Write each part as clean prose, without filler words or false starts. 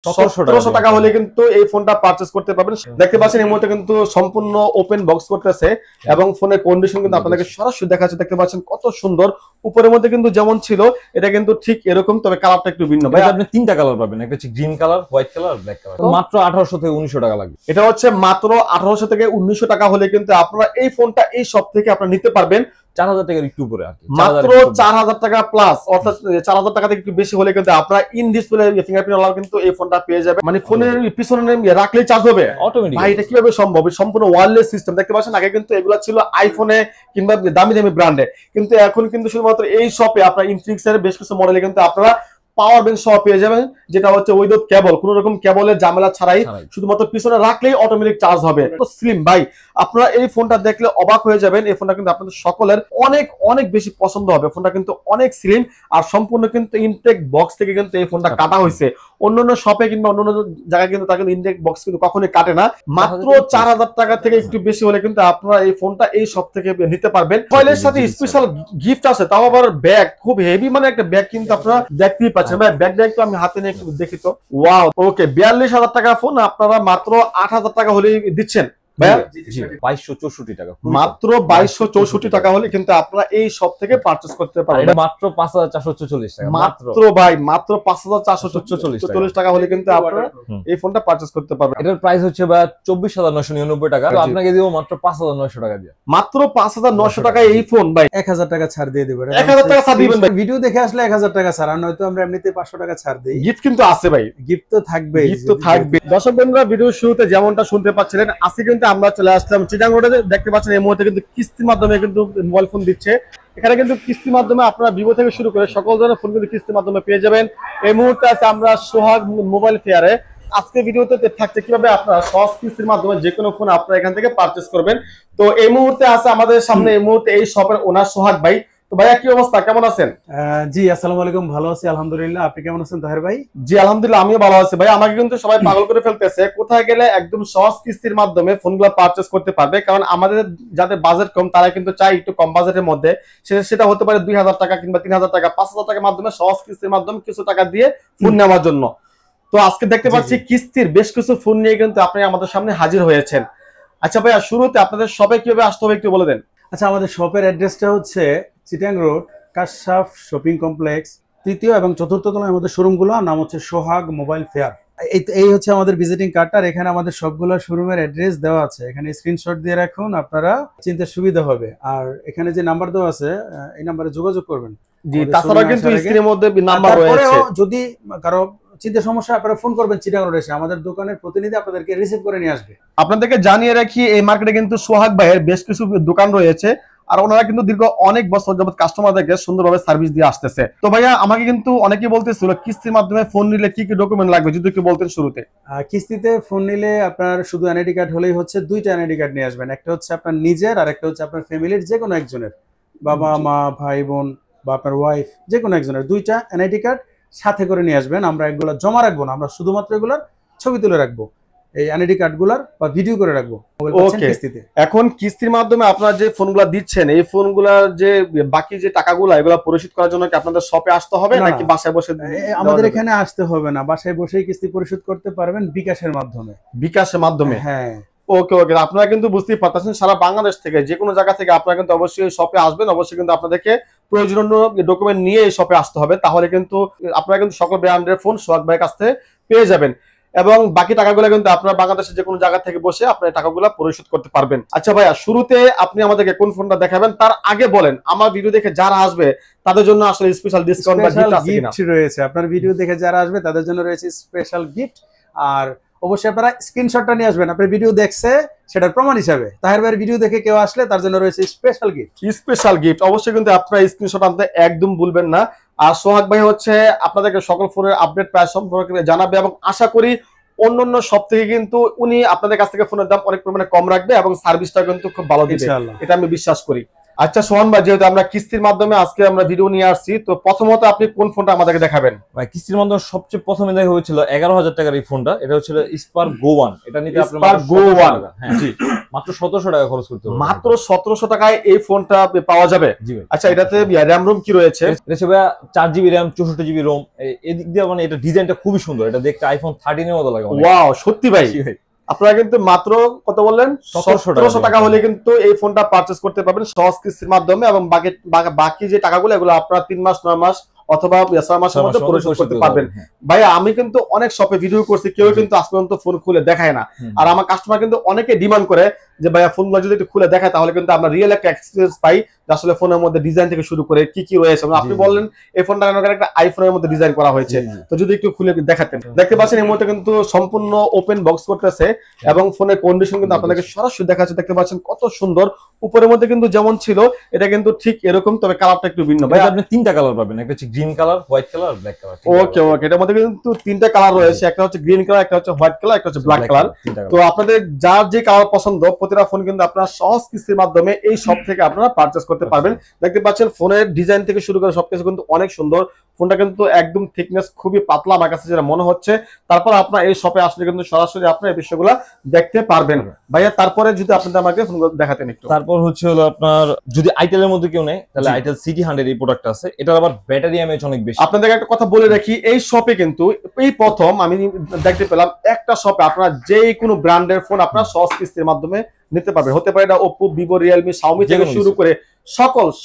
1700 টাকা হলে কিন্তু এই ফোনটা পারচেজ করতে পারবেন। দেখতে পাচ্ছেন এই মুহূর্তে কিন্তু সম্পূর্ণ ওপেন বক্স করতেছে এবং ফোনের কন্ডিশন কিন্তু আপনাদেরকে সরাসরি দেখাচ্ছে। দেখতে পাচ্ছেন কত সুন্দর, উপরের মধ্যে কিন্তু যেমন ছিল এটা কিন্তু ঠিক এরকম, তবে কালারটা একটু ভিন্ন। ভাই আপনি তিনটা কালার পাবেন, একটা হচ্ছে green colour, white colour, black colour. মাত্র 1800 থেকে 1900 টাকা লাগবে। এটা হচ্ছে মাত্র 1800 থেকে 1900 টাকা হলে কিন্তু আপনারা এই ফোনটা এই শপ থেকে আপনারা নিতে পারবেন। 4000 টাকার একটু উপরে আর কি, মাত্র 4000 টাকা প্লাস, অর্থাৎ 4000 টাকা থেকে একটু বেশি হলে কিন্তু আপনারা ইন ডিসপ্লে ফিঙ্গারপ্রিন্ট ওয়ালা কিন্তু এই ফোনটা পেয়ে যাবেন। মানে ফোনের পিছনে রাখলেই চার্জ হবে অটোমেটিক। ভাই এটা কিভাবে সম্ভব? সম্পূর্ণ ওয়্যারলেস সিস্টেম। দেখতে পাচ্ছেন আগে কিন্তু এগুলা ছিল আইফোনে কিংবা দামি দামি ব্র্যান্ডে, কিন্তু এখন কিন্তু শুধুমাত্র এই শপে আপনারা ইনফিনিক্স এর বেশ কিছু মডেলে কিন্তু আপনারা পাওয়ার ব্যাংক সহ পেয়ে যাবেন, যেটা হচ্ছে উইদাউট কেবল, কোনো রকম কেবলের ঝামেলা ছাড়াই শুধুমাত্র পিছনে রাখলেই অটোমেটিক চার্জ হবে। তো স্লিম ভাই, আপনারা এই ফোনটা দেখলে অবাক হয়ে যাবেন। এই ফোনটা কিন্তু আপনাদের সকলের অনেক অনেক বেশি পছন্দ হবে। ফোনটা কিন্তু অনেক স্লিম আর সম্পূর্ণ কিন্তু ইনটেক বক্স থেকে কিন্তু এই ফোনটা কাটা হয়েছে। অন্যান্য শপে কিংবা অন্যান্য জায়গায় কিন্তু তাকে ইনটেক বক্স কিন্তু কখনোই কাটে না। মাত্র 4000 টাকা থেকে একটু বেশি হলে কিন্তু আপনারা এই ফোনটা এই শপ থেকে নিতে পারবেন। ফয়েলের সাথে স্পেশাল গিফট আছে, তাও আবার ব্যাগ, খুব হেভি মানে একটা ব্যাগ কিন্তু আপনারা দেখতেই পাচ্ছেন। ভাই ব্যাগটা একটু আমি হাতে নিয়ে একটু দেখি তো। ওয়াও, ওকে 42000 টাকা ফোন আপনারা মাত্র 8000 টাকা হলেই দিচ্ছেন। মাত্র 2264 টাকা হলে কিন্তু আপনারা এই শপ থেকে পারচেজ করতে পারবেন। এটা মাত্র 5444 টাকা মাত্র ভাই, মাত্র 5444 টাকা হলে কিন্তু আপনারা এই ফোনটা পারচেজ করতে পারবেন। এটার প্রাইস হচ্ছে ভাই 24999 টাকা, তো আপনাকে দিব মাত্র 5900 টাকা দিয়ে। মাত্র 5900 টাকা এই ফোন ভাই 1000 টাকা ছাড় দিয়ে দেব। 1000 টাকা ছাড় দিবেন ভাই। ভিডিও দেখে আসলে 1000 টাকা ছাড়, আর নয়তো আমরা এমনিতে 500 টাকা ছাড় দেই। গিফট কিন্তু আছে ভাই, গিফট তো থাকবেই, গিফট তো থাকবে। দর্শক বন্ধুরা, ভিডিও শুরুতে যেমনটা শুনতে পাচ্ছিলেন, আজকে কিন্তু আমরা চলে আসলাম চিটাগং রোডে। দেখতে পাচ্ছেন এই মুহূর্তে কিন্তু কিস্তির মাধ্যমে কিন্তু মোবাইল ফোন দিচ্ছে। এখানে কিন্তু কিস্তির মাধ্যমে আপনারা ভিভো থেকে শুরু করে সকল ধরনের ফোন কিন্তু কিস্তির মাধ্যমে পেয়ে যাবেন। এই মুহূর্তে আছে আমরা সোহাগ মোবাইল ফেয়ারে। আজকে ভিডিওতে থাকছে কিভাবে আপনারা সহজ কিস্তির মাধ্যমে যে কোনো ফোন আপনারা এখান থেকে পারচেজ করবেন। তো এই মুহূর্তে আছে আমাদের সামনে এই মুহূর্তে এই শপের ওনার সোহাগ ভাই। তো ভাইয়া কি অবস্থা, কেমন আছেন? জি আসসালামু আলাইকুম, ভালো আছি আলহামদুলিল্লাহ। আপনি কেমন আছেন তাহের ভাই? জি আলহামদুলিল্লাহ, আমিও ভালো আছি ভাই। আমাকে কিন্তু সবাই পাগল করে ফেলতেছে, কোথায় গেলে একদম সহজ কিস্তির মাধ্যমে ফোনগুলো পারচেজ করতে পারবে। কারণ আমাদের যাদের বাজেট কম তারা কিন্তু চাই একটু কম বাজেটের মধ্যে, সেটা হতে পারে 2000 টাকা কিংবা 3000 টাকা, 5000 টাকার মাধ্যমে সহজ কিস্তির মাধ্যমে কিছু টাকা দিয়ে ফোন নেওয়ার জন্য। তো আজকে দেখতে পাচ্ছি কিস্তির বেশ কিছু ফোন নিয়ে কিন্তু আপনি আমাদের সামনে হাজির হয়েছেন। আচ্ছা ভাইয়া, শুরুতে আপনাদের শপে কিভাবে আসতে হবে একটু বলে দেন। আচ্ছা, আমাদের শপের অ্যাড্রেসটা হচ্ছে চিটাগং রোড কাশসাফ শপিং কমপ্লেক্স, 3য় এবং 4র্থ তলায় আমাদের শোরুমগুলো, নাম হচ্ছে সোহাগ মোবাইল ফেয়ার। এই হচ্ছে আমাদের ভিজিটিং কার্ডটা। এখানে আমাদের সবগুলো শোরুমের অ্যাড্রেস দেওয়া আছে, এখানে স্ক্রিনশট দিয়ে রাখুন, আপনারা চিনতে সুবিধা হবে। আর এখানে যে নাম্বার দেওয়া আছে এই নাম্বারে যোগাযোগ করবেন। জি, তাছাড়া কিন্তু স্ক্রিনের মধ্যে নাম্বার রয়েছে, যদি কারো চিন্তা সমস্যা আপনারা ফোন করবেন চিটাগং রোডে এসে, আমাদের দোকানের প্রতিনিধি আপনাদেরকে রিসিভ করে নিয়ে আসবে। আপনাদেরকে জানিয়ে রাখি এই মার্কেটে কিন্তু সোহাগ ভাইয়ের বেশ কিছু দোকান রয়েছে, আর ওনারা কিন্তু দীর্ঘ অনেক বছর যাবত কাস্টমারদেরকে সুন্দরভাবে সার্ভিস দিয়ে আসতেছে। তো ভাইয়া, আমাকে কিন্তু অনেকেই বলতেছিল কিস্তির মাধ্যমে ফোন নিলে কি কি ডকুমেন্ট লাগবে, যদি একটু বলতেন শুরুতে। কিস্তিতে ফোন নিলে আপনার শুধু এনআইডি কার্ড হলেই হচ্ছে। 2টা এনআইডি কার্ড নিয়ে আসবেন, একটা হচ্ছে আপনার নিজের আর একটা হচ্ছে আপনার ফ্যামিলির যে কোনো একজনের, বাবা মা ভাই বোন বা আপনার ওয়াইফ, যে কোনো একজনের 2টা এনআইডি কার্ড সাথে করে নিয়ে আসবেন। আমরা এগুলো জমা রাখবো না, আমরা শুধুমাত্র এগুলোর ছবি তুলে রাখবো, এই এনআইডি কার্ডগুলোর বা ভিডিও করে রাখবো। কিস্তিতে এখন কিস্তির মাধ্যমে আপনারা যে ফোনগুলো দিচ্ছেন, এই ফোনগুলোর যে বাকি যে টাকাগুলো এগুলো পরিশোধ করার জন্য কি আপনাদের শপে আসতে হবে নাকি বাসায় বসে? আমাদের এখানে আসতে হবে না, বাসায় বসেই কিস্তি পরিশোধ করতে পারবেন বিকাশের মাধ্যমে। বিকাশের মাধ্যমে? হ্যাঁ। ওকে ওকে, আপনারা কিন্তু বুঝতেই পারতেছেন সারা বাংলাদেশ থেকে যে কোনো জায়গা থেকে আপনারা কিন্তু অবশ্যই শপে আসবেন। অবশ্যই কিন্তু আপনাদেরকে প্রয়োজনীয় ডকুমেন্ট নিয়ে এই শপে আসতে হবে, তাহলে কিন্তু আপনারা কিন্তু সকল ব্র্যান্ডের ফোন সোহাগ ভাইয়ের কাছ থেকে পেয়ে যাবেন। এবং বাকি টাকাগুলো কিন্তু আপনারা বাংলাদেশের যে কোনো জায়গা থেকে বসে আপনার টাকাগুলো পরিশোধ করতে পারবেন। আচ্ছা ভাইয়া, শুরুতে আপনি আমাদেরকে কোন ফোনটা দেখাবেন তার আগে বলেন, আমার ভিডিও দেখে যারা আসবে তাদের জন্য আসলে স্পেশাল ডিসকাউন্ট বা গিফট আছে কিনা? রয়েছে, আপনার ভিডিও দেখে যারা আসবে তাদের জন্য রয়েছে স্পেশাল গিফট। আর অবশ্যই আপনারা স্ক্রিনশটটা নিয়ে আসবেন, আপনার ভিডিও দেখছে সেটার প্রমাণ হিসাবে। তাহের ভাইয়ের ভিডিও দেখে কেউ আসলে তার জন্য রয়েছে স্পেশাল গিফট। স্পেশাল গিফট অবশ্যই কিন্তু আপনারা স্ক্রিনশট আনতে একদম ভুলবেন না। আর সোহাগ ভাই হচ্ছে আপনাদেরকে সকল ফোনের আপডেট প্রাইস সম্পর্কে জানাবে এবং আশা করি অন্যান্য সব থেকে কিন্তু উনি আপনাদের কাছ থেকে ফোনের দাম অনেক পরিমাণে কম রাখবে এবং সার্ভিসটা কিন্তু খুব ভালো দিবে, এটা আমি বিশ্বাস করি। আচ্ছা সোহান ভাই, যেহেতু আমরা কিস্তির মাধ্যমে আজকে আমরা ভিডিও নিয়ে আসছি, তো প্রথমত আপনি কোন ফোনটা আমাদেরকে দেখাবেন? ভাই কিস্তির মাধ্যমে সবচেয়ে প্রথমে দেখা হয়েছিল 11,000 টাকার এই ফোনটা। এটা হচ্ছিল স্পার্ক গো 1। এটা নিতে আপনার Spark Go 1 হ্যাঁ জি, মাত্র 1700 টাকা খরচ করতে হবে। মাত্র 1700 টাকায় এই ফোনটা পাওয়া যাবে? জি ভাই। আচ্ছা, এটাতে র্যাম রোম কি রয়েছে? এটা হচ্ছে ভাই 4GB RAM 64GB ROM। এদিক দিয়ে মানে এটা ডিজাইনটা খুবই সুন্দর। এটা দেখতে আইফোন 13 এর মতো লাগে অনেক। ওয়াও, সত্যি ভাই। জি ভাই। আপনারা কিন্তু মাত্র কত বললেন? 1700 টাকা হলে কিন্তু এই ফোনটা পারচেজ করতে পারবেন সহজ কিস্তির মাধ্যমে, এবং বাকি যে টাকাগুলো এগুলো আপনারা 3 মাস 9 মাস অথবা 6 মাসের মধ্যে পরিশোধ করতে পারবেন। ভাইয়া আমি কিন্তু অনেক শপে ভিডিও করছি, কেউ কিন্তু আজ পর্যন্ত ফোন খুলে দেখায় না। আর আমার কাস্টমার কিন্তু অনেকে ডিমান্ড করে যে ভাইয়া ফোনগুলো যদি একটু খুলে দেখায় তাহলে কিন্তু আমরা রিয়েল একটা এক্সপেরিয়েন্স পাই, যে আসলে ফোনের মধ্যে ডিজাইন থেকে শুরু করে কি কি রয়েছে। আপনি বললেন এই ফোনটা একটা আইফোনের মধ্যে ডিজাইন করা হয়েছে, তো যদি একটু খুলে দেখাতেন। দেখতে পাচ্ছেন এই মুহূর্তে কিন্তু সম্পূর্ণ ওপেন বক্স করতেছে, এবং ফোনের কন্ডিশন কিন্তু আপনাদেরকে সরাসরি দেখাচ্ছে। দেখতে পাচ্ছেন কত সুন্দর। উপরের মধ্যে কিন্তু যেমন ছিল এটা কিন্তু ঠিক এরকম, তবে কালারটা একটু ভিন্ন। ভাই আপনি তিনটা কালার পাবেন, একটা হচ্ছে green colour, white colour, black colour. Okay okay, এটার মধ্যে কিন্তু তিনটা কালার রয়েছে, একটা হচ্ছে গ্রিন কালার, একটা হচ্ছে হোয়াইট কালার, একটা হচ্ছে ব্ল্যাক কালার। তো আপনাদের যার যে কালার পছন্দ, প্রতিটা ফোন কিন্তু আপনারা সহজ কিস্তির মাধ্যমে এই শপ থেকে আপনারা পারচেজ করতে পারবেন। দেখতে পাচ্ছেন ফোনের ডিজাইন থেকে শুরু করে সবকিছু কিন্তু অনেক সুন্দর। ফোনটা কিন্তু একদম থিকনেস খুবই পাতলা আমার কাছে যেটা মনে হচ্ছে। তারপর আপনারা এই শপে আসলে কিন্তু সরাসরি আপনারা এই বিষয়গুলো দেখতে পারবেন। ভাইয়া তারপরে যদি আপনাদের আমাকে ফোনগুলো দেখাতেন একটু। তারপর হচ্ছে হলো আপনার যদি আইটেল এর মধ্যে কেউ নেই তাহলে আইটেল সিটি 100 এই প্রোডাক্ট আছে। এটার আবার ব্যাটারি এমএএইচ অনেক বেশি। আপনাদের একটা কথা বলে রাখি, এই শপে কিন্তু এই প্রথম আমি দেখতে পেলাম একটা শপে আপনারা যে কোনো ব্র্যান্ডের ফোন আপনারা সহজ কিস্তির মাধ্যমে নিতে পারবেন। হতে পারে এটা ওপো, ভিভো, রিয়েলমি, শাওমি থেকে শুরু করে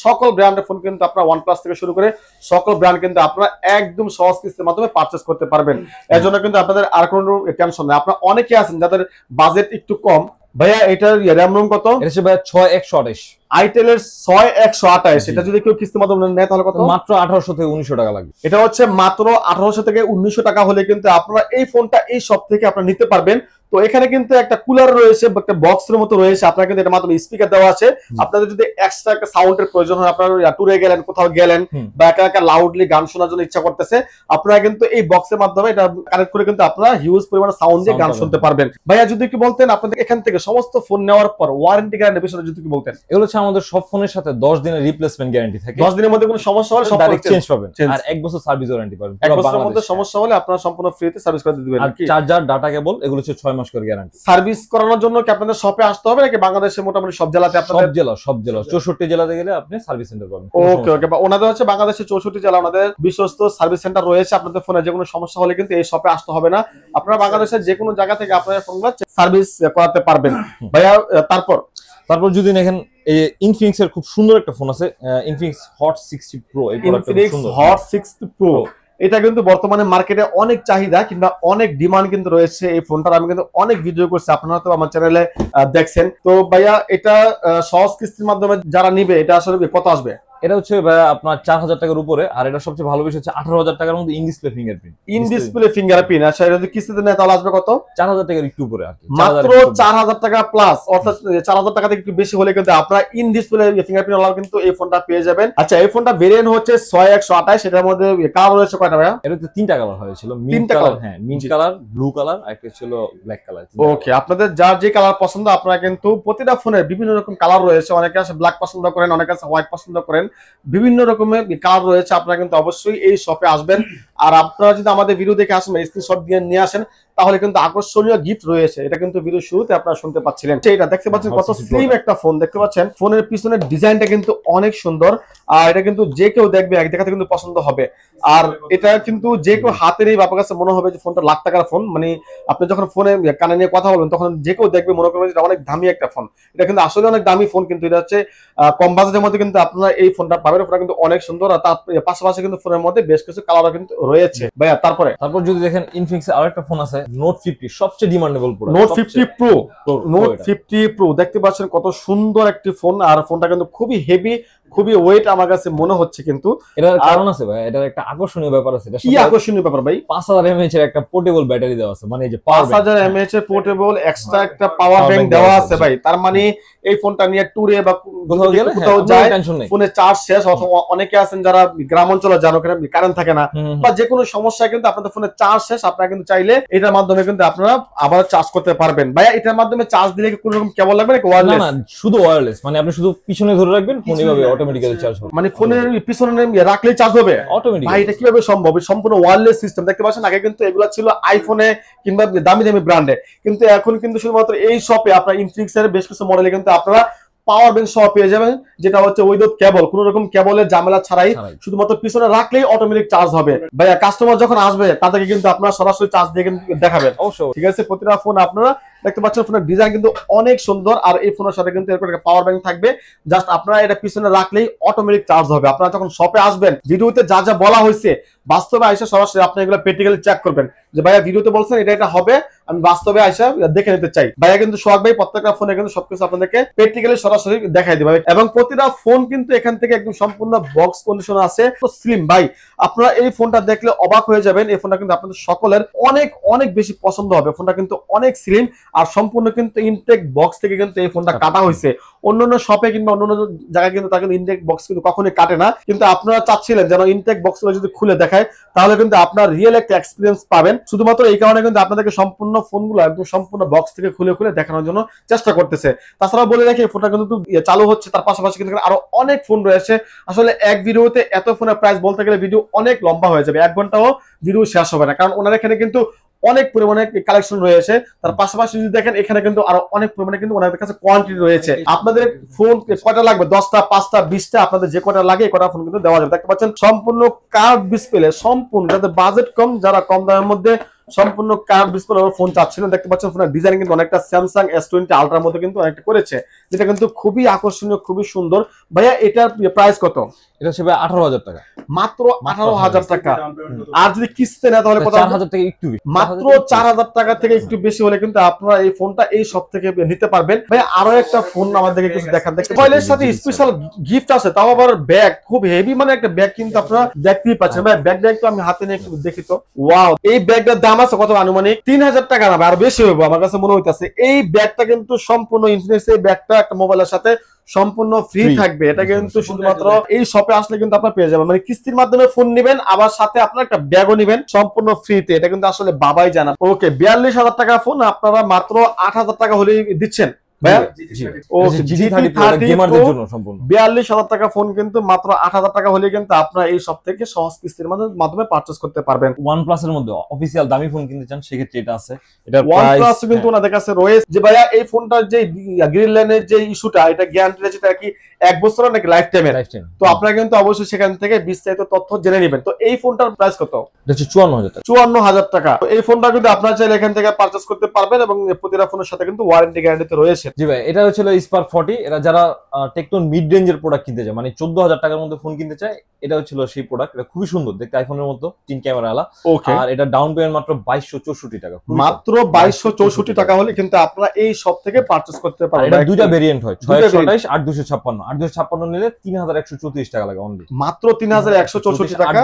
সকল ব্র্যান্ডের ফোন কিন্তু আপনারা OnePlus থেকে শুরু করে সকল ব্র্যান্ড কিন্তু আপনারা একদম সহজ কিস্তির মাধ্যমে পারচেজ করতে পারবেন। এর জন্য কিন্তু আপনাদের আর কোনো টেনশন নেই। আপনারা অনেকে আছেন যাদের বাজেট একটু কম। ভাইয়া এটার র্যাম রোম কত? এটা হচ্ছে ভাই 6128। আইটেলের 6128। এটা যদি কেউ কিস্তির মাধ্যমে নেয় তাহলে কত? মাত্র 1800 থেকে 1900 টাকা লাগবে। এটা হচ্ছে মাত্র 1800 থেকে 1900 টাকা হলে কিন্তু আপনারা এই ফোনটা এই শপ থেকে আপনারা নিতে পারবেন। তো এখানে কিন্তু একটা কুলার রয়েছে, একটা বক্সের মতো রয়েছে। আপনার কিন্তু এটা মাত্র স্পিকার দেওয়া আছে। আপনাদের যদি এক্সট্রা একটা সাউন্ডের প্রয়োজন হয়, আপনারা ট্যুরে গেলেন, কোথাও গেলেন, বা একা লাউডলি গান শোনার জন্য ইচ্ছা করতেছে, আপনারা কিন্তু এই বক্সের মাধ্যমে এটা কানেক্ট করে কিন্তু আপনারা হিউজ পরিমাণে সাউন্ড দিয়ে গান শুনতে পারবেন। ভাইয়া যদি কি বলতেন আপনাদের এখান থেকে সমস্ত ফোন নেওয়ার পর ওয়ারেন্টি গ্যারান্টি বিষয়ে যদি কি বলতেন? এগুলো হচ্ছে আমাদের সব ফোনের সাথে 10 দিনের রিপ্লেসমেন্ট গ্যারান্টি থাকে। 10 দিনের মধ্যে কোনো সমস্যা হলে সব ডাইরেক্ট চেঞ্জ পাবেন, আর 1 বছর সার্ভিস ওয়ারেন্টি পাবেন। 1 বছরের মধ্যে সমস্যা হলে আপনারা সম্পূর্ণ ফ্রিতে সার্ভিস করে দিবেন। আর চার্জার, ডাটা কেবল এগুলো হচ্ছে 6 মাস করে গ্যারান্টি। সার্ভিস করানোর জন্য কি আপনাদের শপে আসতে হবে নাকি বাংলাদেশে মোটামুটি সব জেলাতে আপনাদের? সব জেলা 64 জেলাতে গেলে আপনি সার্ভিস সেন্টার পাবেন। ওকে ওকে, বা ওনাদের হচ্ছে বাংলাদেশে 64 জেলা ওনাদের বিশ্বস্ত সার্ভিস সেন্টার রয়েছে। আপনাদের ফোনে যে কোনো সমস্যা হলে কিন্তু এই শপে আসতে হবে না। আপনারা বাংলাদেশের যে কোনো জায়গা থেকে আপনাদের ফোনগুলো সার্ভিস করাতে পারবেন। ভাইয়া তারপর যদি দেখেন এই ইনফিনিক্স এর খুব সুন্দর একটা ফোন আছে, ইনফিনিক্স হট 60 প্রো। এই ইনফিনিক্স হট 60 প্রো এটা কিন্তু বর্তমানে মার্কেটে অনেক চাহিদা কিংবা অনেক ডিমান্ড কিন্তু রয়েছে এই ফোনটার। আমি কিন্তু অনেক ভিডিও করছি, আপনারা তো আমার চ্যানেলে দেখছেন। তো ভাইয়া এটা সহজ কিস্তির মাধ্যমে যারা নিবে এটা আসলে কত আসবে? এটা হচ্ছে আপনার 4000 টাকার উপরে। আর এটা সবচেয়ে ভালো বিষয় হচ্ছে 18000 টাকার মধ্যে in display fingerprint. In display fingerprint. আচ্ছা, এটা যদি কিস্তিতে নেয় তাহলে আসবে কত? 4000 টাকার একটু উপরে আর কি, মাত্র 4000 টাকা প্লাস, অর্থাৎ 4000 টাকা থেকে একটু বেশি হলে কিন্তু আপনারা ইন ডিসপ্লে ফিঙ্গারপ্রিন্ট ওয়ালা কিন্তু এই ফোনটা পেয়ে যাবেন। আচ্ছা, এই ফোনটা ভেরিয়েন্ট হচ্ছে 6128। এটার মধ্যে কালার রয়েছে কয়টা ভাইয়া? এটাতে 3টা কালার হয়েছিল, মিন্ট কালার, হ্যাঁ মিন্ট কালার, ব্লু কালার, আর একটা ছিল ব্ল্যাক কালার। ওকে, আপনাদের যার যে কালার পছন্দ আপনারা কিন্তু প্রতিটা ফোনের বিভিন্ন রকম কালার রয়েছে। অনেকে আছে ব্ল্যাক পছন্দ করেন, অনেকে আছে হোয়াইট পছন্দ করেন, বিভিন্ন রকমের কালার রয়েছে। আপনারা কিন্তু অবশ্যই এই শপে আসবেন। আর আপনারা যদি আমাদের ভিডিও দেখে আসেন, স্ক্রিনশট দিয়ে নিয়ে আসেন, তাহলে কিন্তু আকর্ষণীয় গিফট রয়েছে। এটা কিন্তু ভিডিও শুরুতে আপনারা শুনতে পাচ্ছিলেন। এটা দেখতে পাচ্ছেন কত স্লিম একটা ফোন। দেখতে পাচ্ছেন ফোনের পিছনের ডিজাইনটা কিন্তু অনেক সুন্দর। আর এটা কিন্তু যে কেউ দেখবে এক দেখাতে কিন্তু পছন্দ হবে। আর এটা কিন্তু যে কেউ হাতে নেই, বাবার কাছে মনে হবে যে ফোনটা লাখ টাকার ফোন। মানে আপনি যখন ফোনে কানে নিয়ে কথা বলবেন তখন যে কেউ দেখবে মনে করবে যে এটা অনেক দামি একটা ফোন। এটা কিন্তু আসলে অনেক দামি ফোন, কিন্তু এটা হচ্ছে কম বাজেটের মধ্যে কিন্তু আপনারা এই ফোনটা পাবেন। ফোনটা কিন্তু অনেক সুন্দর। আর তার পাশাপাশি কিন্তু ফোনের মধ্যে বেশ কিছু কালার কিন্তু রয়েছে। ভাইয়া তারপর যদি দেখেন ইনফিনিক্স এর আরেকটা ফোন আছে নোট 50, সবচেয়ে demandable product. Note 50 pro. Note 50 pro দেখতে পাচ্ছেন কত সুন্দর একটি ফোন। আর ফোনটা কিন্তু খুবই হেভি, খুবই ওয়েট আমার কাছে মনে হচ্ছে, কিন্তু এটার কারণ আছে ভাই, এটার একটা আকর্ষণীয় ব্যাপার আছে। এটা কি আকর্ষণীয় ব্যাপার ভাই? 5000 mAh এর একটা পোর্টেবল ব্যাটারি দেওয়া আছে, মানে এই যে 5000 mAh এর পোর্টেবল এক্সট্রা একটা পাওয়ার ব্যাংক দেওয়া আছে ভাই। তার মানে এই ফোনটা নিয়ে ট্যুরে বা কোথাও গেলে কোথাও যায় টেনশন নেই। ফোনে চার্জ শেষ, অথবা অনেকে আছেন যারা গ্রাম অঞ্চলে যান, ওখানে কারেন্ট থাকে না, বা যে কোনো সমস্যায় কিন্তু আপনাদের ফোনে চার্জ শেষ, আপনারা কিন্তু চাইলে এটার মাধ্যমে কিন্তু আপনারা আবার চার্জ করতে পারবেন। ভাইয়া এটার মাধ্যমে চার্জ দিলে কি কোনো রকম কেবল লাগবে নাকি না ওয়্যারলেস? না, শুধু ওয়্যারলেস, মানে আপনি শুধু পিছনে ধরে রাখবেন, ফোন এভাবে অটোমেটিক্যালি চার্জ হবে, মানে ফোনের পিছনে রাখলেই চার্জ হবে অটোমেটিক। ভাই এটা কিভাবে সম্ভব? সম্পূর্ণ ওয়্যারলেস সিস্টেম। দেখতে পাচ্ছেন আগে কিন্তু এগুলা ছিল আইফোনে কিংবা দামি দামি ব্র্যান্ডে, কিন্তু এখন কিন্তু শুধুমাত্র এই শপে আপনার ইনফিনিক্স এর বেশ কিছু মডেলে কিন্তু আপনারা পাওয়ার ব্যাংক সহ পেয়ে যাবেন, যেটা হচ্ছে উইদাউট কেবল, কোনো রকম কেবলের ঝামেলা ছাড়াই শুধুমাত্র পিছনে রাখলেই অটোমেটিক চার্জ হবে। ভাইয়া কাস্টমার যখন আসবে তাদেরকে কিন্তু আপনারা সরাসরি চার্জ দিয়ে কিন্তু দেখাবেন। অবশ্যই ঠিক আছে, প্রতিটা ফোন আপনারা দেখতে পাচ্ছেন ফোনের ডিজাইন কিন্তু অনেক সুন্দর, আর এই ফোনের সাথে কিন্তু এরকম একটা পাওয়ার ব্যাংক থাকবে, জাস্ট আপনারা এটা পিছনে রাখলেই অটোমেটিক চার্জ হবে। আপনারা যখন শপে আসবেন, ভিডিওতে যা যা বলা হয়েছে বাস্তবে আইসা সরাসরি আপনি এগুলো প্র্যাকটিক্যালি চেক করবেন, যে ভাইয়া ভিডিওতে বলছেন এটা এটা হবে, আমি বাস্তবে আইসা দেখে নিতে চাই। ভাইয়া কিন্তু সোহাগ ভাই প্রত্যেকটা ফোনে কিন্তু সবকিছু আপনাদেরকে প্র্যাকটিক্যালি সরাসরি দেখাই দিবে, এবং প্রতিটা ফোন কিন্তু এখান থেকে একদম সম্পূর্ণ বক্স কন্ডিশন আছে। তো স্লিম ভাই, আপনারা এই ফোনটা দেখলে অবাক হয়ে যাবেন। এই ফোনটা কিন্তু আপনাদের সকলের অনেক অনেক বেশি পছন্দ হবে। ফোনটা কিন্তু অনেক স্লিম, আর সম্পূর্ণ কিন্তু ইনটেক বক্স থেকে কিন্তু এই ফোনটা কাটা হয়েছে। অন্যান্য শপে কিংবা অন্যান্য জায়গায় কিন্তু তাকে ইনটেক বক্স কিন্তু কখনোই কাটে না, কিন্তু আপনারা চাচ্ছিলেন যেন ইনটেক বক্সগুলো যদি খুলে দেখায় তাহলে কিন্তু আপনার রিয়েল একটা এক্সপিরিয়েন্স পাবেন। শুধুমাত্র এই কারণে কিন্তু আপনাদেরকে সম্পূর্ণ ফোনগুলো একদম সম্পূর্ণ বক্স থেকে খুলে খুলে দেখানোর জন্য চেষ্টা করতেছে। তাছাড়া বলে রাখি, ফোনটা কিন্তু চালু হচ্ছে, তার পাশাপাশি কিন্তু আরো অনেক ফোন রয়েছে। আসলে এক ভিডিওতে এত ফোনের প্রাইস বলতে গেলে ভিডিও অনেক লম্বা হয়ে যাবে, 1 ঘন্টাও ভিডিও শেষ হবে না, কারণ ওনার এখানে কিন্তু অনেক পরিমাণে কালেকশন রয়েছে। তার পাশাপাশি যদি দেখেন এখানে কিন্তু আরো অনেক পরিমাণে কিন্তু ওনাদের কাছে কোয়ান্টিটি রয়েছে। আপনাদের ফোন কয়টা লাগবে, 10টা 5টা 20টা, আপনাদের যে কয়টা লাগে এই কয়টা ফোন কিন্তু দেওয়া যাবে। দেখতে পাচ্ছেন সম্পূর্ণ কার্ভ ডিসপ্লে, সম্পূর্ণ যাদের বাজেট কম, যারা কম দামের মধ্যে সম্পূর্ণ কার্ভ ডিসপ্লে ফোন চাচ্ছিলেন। দেখতে পাচ্ছেন ফোনের ডিজাইন কিন্তু অনেকটা স্যামসাং S20 আলট্রার মধ্যে কিন্তু অনেকটা করেছে, যেটা কিন্তু খুবই আকর্ষণীয়, খুবই সুন্দর। ভাইয়া এটার প্রাইস কত? এটা হচ্ছে 18,000 টাকা, মাত্র 18,000 টাকা। আর যদি কিস্তিতে নেয় তাহলে কত? 4,000 টাকা একটু বেশি, মাত্র 4,000 টাকা থেকে একটু বেশি হলে কিন্তু আপনারা এই ফোনটা এই সব থেকে নিতে পারবেন। ভাই আরো একটা ফোন আমাদেরকে কিছু দেখান। মোবাইলের সাথে স্পেশাল গিফট আছে, তাও আবার ব্যাগ, খুব হেভি মানে একটা ব্যাগ কিন্তু আপনারা দেখতেই পাচ্ছেন। ভাই ব্যাগটা একটু আমি হাতে নিয়ে একটু দেখি তো। ওয়াও, এই ব্যাগটার দাম আছে কত? আনুমানিক 3,000 টাকা না, আর বেশি হবে আমার কাছে মনে হইতাছে। এই ব্যাগটা কিন্তু সম্পূর্ণ ইনফিনিক্স, এই ব্যাগটা একটা মোবাইলের সাথে সম্পূর্ণ ফ্রি থাকবে। এটা কিন্তু শুধুমাত্র এই শপে আসলে কিন্তু আপনারা পেয়ে যাবেন, মানে কিস্তির মাধ্যমে ফোন নেবেন, আবার সাথে আপনারা একটা ব্যাগও নেবেন সম্পূর্ণ ফ্রিতে। এটা কিন্তু আসলে বাবাই জানা। ওকে, 42,000 টাকা ফোন আপনারা মাত্র 8,000 টাকা হলেই দিচ্ছেন। 42,000 টাকা ফোন কিন্তু মাত্র 8,000 টাকা হলে কিন্তু আপনারা এই সব থেকে সহজ কিস্তির মাধ্যমে পারচেজ করতে পারবেন। OnePlus এর মধ্যে অফিসিয়াল দামি ফোন কিনতে চান সেক্ষেত্রে এটা আছে। এটা OnePlus কিন্তু ওনাদের কাছে রয়েছে। যে ভাইয়া এই ফোনটার যে গ্রিন লাইনের যে ইস্যুটা, এটা গ্যারান্টি রয়েছে কি 1 বছর নাকি লাইফ টাইমের? তো আপনারা কিন্তু অবশ্যই সেখান থেকে বিস্তারিত তথ্য জেনে নেবেন। তো এই ফোনটার প্রাইস কত? এটা হচ্ছে 54,000 টাকা। 54,000 টাকা। তো এই ফোনটা কিন্তু আপনারা চাইলে এখান থেকে পারচেজ করতে পারবেন, এবং প্রতিটা ফোনের সাথে কিন্তু ওয়ারেন্টি গ্যারান্টিতে রয়েছে। জি ভাই, এটা হচ্ছে স্পার্ক 40। এরা যারা টেকনোর মিড রেঞ্জের প্রোডাক্ট কিনতে চায়, মানে 14,000 টাকার মধ্যে ফোন কিনতে চায়, এটা হচ্ছিল সেই প্রোডাক্ট। এটা খুবই সুন্দর দেখতে, আইফোনের মতো 3 ক্যামেরা আলা। আর এটা ডাউন পেমেন্ট মাত্র 2264 টাকা। মাত্র 2264 টাকা হলে কিন্তু আপনারা এই সব থেকে পারচেজ করতে পারবেন। এটা দুইটা ভেরিয়েন্ট হয়, 628 8256। 8256 নিলে 3134 টাকা লাগে অনলি। মাত্র 3164 টাকা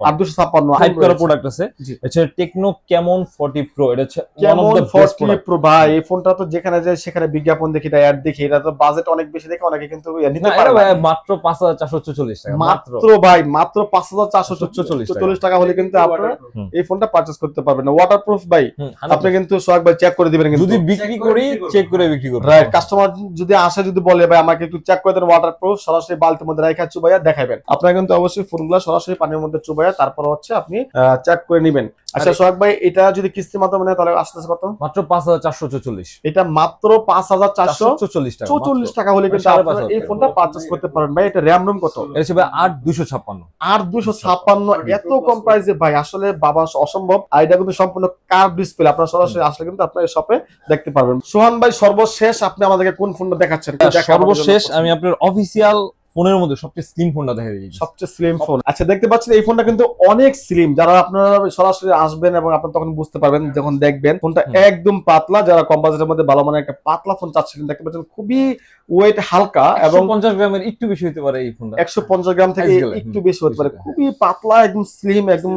8256 হাইপ করা প্রোডাক্ট আছে। এটা টেকনো ক্যামন 40 প্রো। এটা হচ্ছে ক্যামন 40 প্রো। ভাই এই ফোনটা তো যেখানে যায় সেখানে বিজ্ঞাপন দেখি, অ্যাড দেখি, এটা তো বাজেট অনেক বেশি দেখে অনেকে কিন্তু নিতে পারে না। ভাই মাত্র 5444 টাকা। মাত্র ভাই মাত্র 5444 টাকা হলে কিন্তু আপনারা এই ফোনটা পারচেজ করতে পারবেন। ওয়াটারপ্রুফ ভাই, আপনি কিন্তু সোহাগ ভাই চেক করে দিবেন, কিন্তু যদি বিক্রি করি চেক করে বিক্রি করব। রাইট, কাস্টমার যদি আসে যদি বলে ভাই আমাকে একটু চেক করে দেন ওয়াটারপ্রুফ, সরাসরি বালতির মধ্যে রাখা চুবাইয়া দেখাবেন। আপনারা কিন্তু অবশ্যই ফোনগুলো সরাসরি পানির মধ্যে চুবাইয়া তারপর হচ্ছে আপনি চেক করে নেবেন। আচ্ছা সোহাগ ভাই, এটা যদি কিস্তির মাধ্যমে নেয় তাহলে আসতেছে কত? মাত্র 5444। এটা মাত্র 5444 টাকা হলে কিন্তু আপনারা এই ফোনটা পারচেজ করতে পারবেন। ভাই এটা র‍্যাম রোম কত? এটা হচ্ছে ভাই 8256। 8256 এত কম প্রাইসে ভাই আসলে বাবা অসম্ভব। আর এটা কিন্তু সম্পূর্ণ কার্ভ ডিসপ্লে, আপনারা সরাসরি আসলে কিন্তু আপনারা এই শপে দেখতে পারবেন। সোহান ভাই সর্বশেষ আপনি আমাদেরকে কোন ফোনটা দেখাচ্ছেন? সর্বশেষ আমি আপনার অফিসিয়াল ফোনের মধ্যে সবচেয়ে স্লিম ফোনটা দেখা দিয়েছি। সবচেয়ে স্লিম ফোন। আচ্ছা দেখতে পাচ্ছেন এই ফোনটা কিন্তু অনেক স্লিম, যারা আপনারা সরাসরি আসবেন এবং আপনারা তখন বুঝতে পারবেন যখন দেখবেন ফোনটা একদম পাতলা, যারা কম বাজেটের মধ্যে ভালো মানের একটা পাতলা ফোন চাচ্ছিলেন দেখতে পাচ্ছেন খুবই ওয়েট হালকা এবং 150 গ্রামের একটু বেশি হতে পারে এই ফোনটা, 150 গ্রাম থেকে Size গেলে, একটু বেশি হতে পারে, খুবই পাতলা একদম স্লিম একদম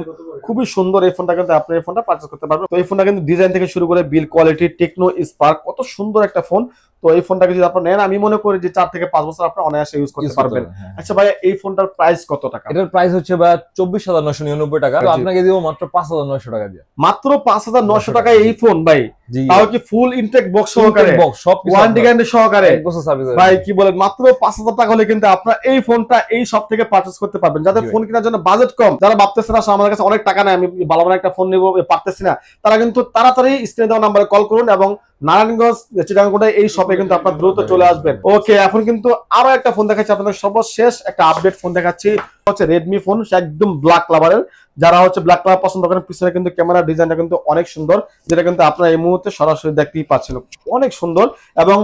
খুবই সুন্দর। এই ফোনটা কিন্তু আপনি এই ফোনটা পারচেজ করতে পারবেন। তো এই ফোনটা কিন্তু ডিজাইন থেকে শুরু করে বিল কোয়ালিটি, টেকনো স্পার্ক, কত সুন্দর একটা ফোন। তো এই ফোনটাকে যদি আপনারা নেন আমি মনে করি যে 4 থেকে 5 বছর আপনারা অনায়াসে ইউজ করতে পারবেন। আচ্ছা ভাই এই ফোনটার প্রাইস কত টাকা? এটার প্রাইস হচ্ছে ভাই 24,999 টাকা, তো আপনাকে দিব মাত্র 5,900 টাকা দিয়ে। মাত্র 5,900 টাকায় এই ফোন ভাই, জি তাও কি ফুল ইনটেক বক্স সহকারে, বক্স সব ওয়ারেন্টি গ্যারান্টি সহকারে, 1 বছর সার্ভিস। ভাই কি বলেন, মাত্র 5,000 টাকা হলে কিন্তু আপনারা এই ফোনটা এই সব থেকে পারচেজ করতে পারবেন। যাদের ফোন কেনার জন্য বাজেট কম, যারা ভাবতেছেন আসলে আমার কাছে অনেক টাকা নাই, আমি ভালো মানের একটা ফোন নিব পারতেছি না, তারা কিন্তু তাড়াতাড়ি স্ক্রিনে দেওয়া নাম্বারে কল করুন এবং নারায়ণগঞ্জ চিটাগাং এই শপে কিন্তু আপনারা দ্রুত চলে আসবেন। ওকে, এখন কিন্তু আরো একটা ফোন দেখাচ্ছি আপনাদের, সর্বশেষ একটা আপডেট ফোন দেখাচ্ছি, হচ্ছে রেডমি ফোন, একদম ব্ল্যাক কালারের। যারা হচ্ছে ব্ল্যাক কালার পছন্দ করেন, পিছনে কিন্তু ক্যামেরা ডিজাইনটা কিন্তু অনেক সুন্দর, যেটা কিন্তু আপনারা এই মুহূর্তে সরাসরি দেখতেই পাচ্ছেন, অনেক সুন্দর এবং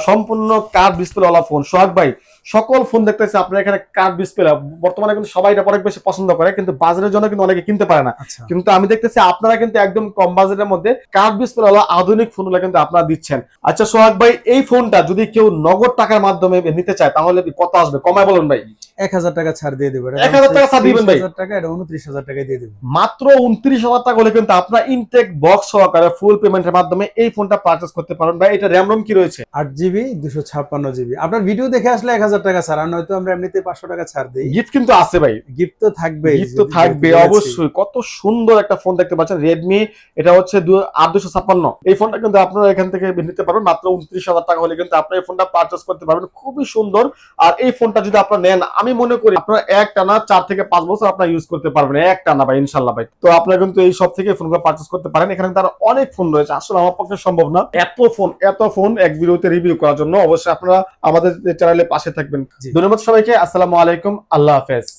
সম্পূর্ণ কার্ভ ডিসপ্লে ওয়ালা ফোন। সোহাগ ভাই সকল ফোন দেখতেছি আপনার এখানে কার্ভ ডিসপ্লে, বর্তমানে কিন্তু সবাই এটা অনেক বেশি পছন্দ করে, কিন্তু বাজারের জন্য কিন্তু অনেকে কিনতে পারে না। কিন্তু আমি দেখতেছি আপনারা কিন্তু একদম কম বাজেটের মধ্যে কার্ভ ডিসপ্লে ওয়ালা আধুনিক ফোনগুলো কিন্তু আপনারা দিচ্ছেন। আচ্ছা সোহাগ ভাই এই ফোনটা যদি কেউ নগদ টাকার মাধ্যমে নিতে চায় তাহলে কত আসবে, কমায় বলুন ভাই। 1000 টাকা ছাড় দিয়ে দেব। 1000 টাকা ছাড় দিবেন ভাই? 1000 টাকা, এটা 29000 টাকায় দিয়ে দেব। মাত্র 29000 টাকা হলে কিন্তু আপনারা ইনটেক বক্স সহকারে ফুল পেমেন্টের মাধ্যমে এই ফোনটা পারচেজ করতে পারেন। ভাই এটা র‍্যাম রম কি রয়েছে? 8GB 256GB। আপনার ভিডিও দেখে আসলে 1000 টাকা ছাড়, আর নয়তো আমরা এমনিতে 500 টাকা ছাড় দেই। গিফট কিন্তু আছে ভাই, গিফট তো থাকবে, গিফট তো থাকবে অবশ্যই। কত সুন্দর একটা ফোন দেখতে পাচ্ছেন রেডমি, এটা হচ্ছে 8256। এই ফোনটা কিন্তু আপনারা এখান থেকে নিতে পারবেন মাত্র 29000 টাকা হলে কিন্তু আপনারা এই ফোনটা পারচেজ করতে পারবেন, খুবই সুন্দর। আর এই ফোনটা যদি আপনারা নেন আমি মনে করি আপনারা একটানা 4 থেকে 5 বছর আপনারা ইউজ করতে পারবেন, একটানা ভাই ইনশাআল্লাহ ভাই। তো আপনারা কিন্তু এই সব থেকে ফোনগুলো পারচেজ করতে পারেন, এখানে তার অনেক ফোন রয়েছে, আসলে আমার পক্ষে সম্ভব না এত ফোন এক ভিডিওতে রিভিউ করার জন্য। অবশ্যই আপনারা আমাদের চ্যানেলের পাশে থাকবেন। ধন্যবাদ সবাইকে, আসসালামু আলাইকুম, আল্লাহ হাফেজ।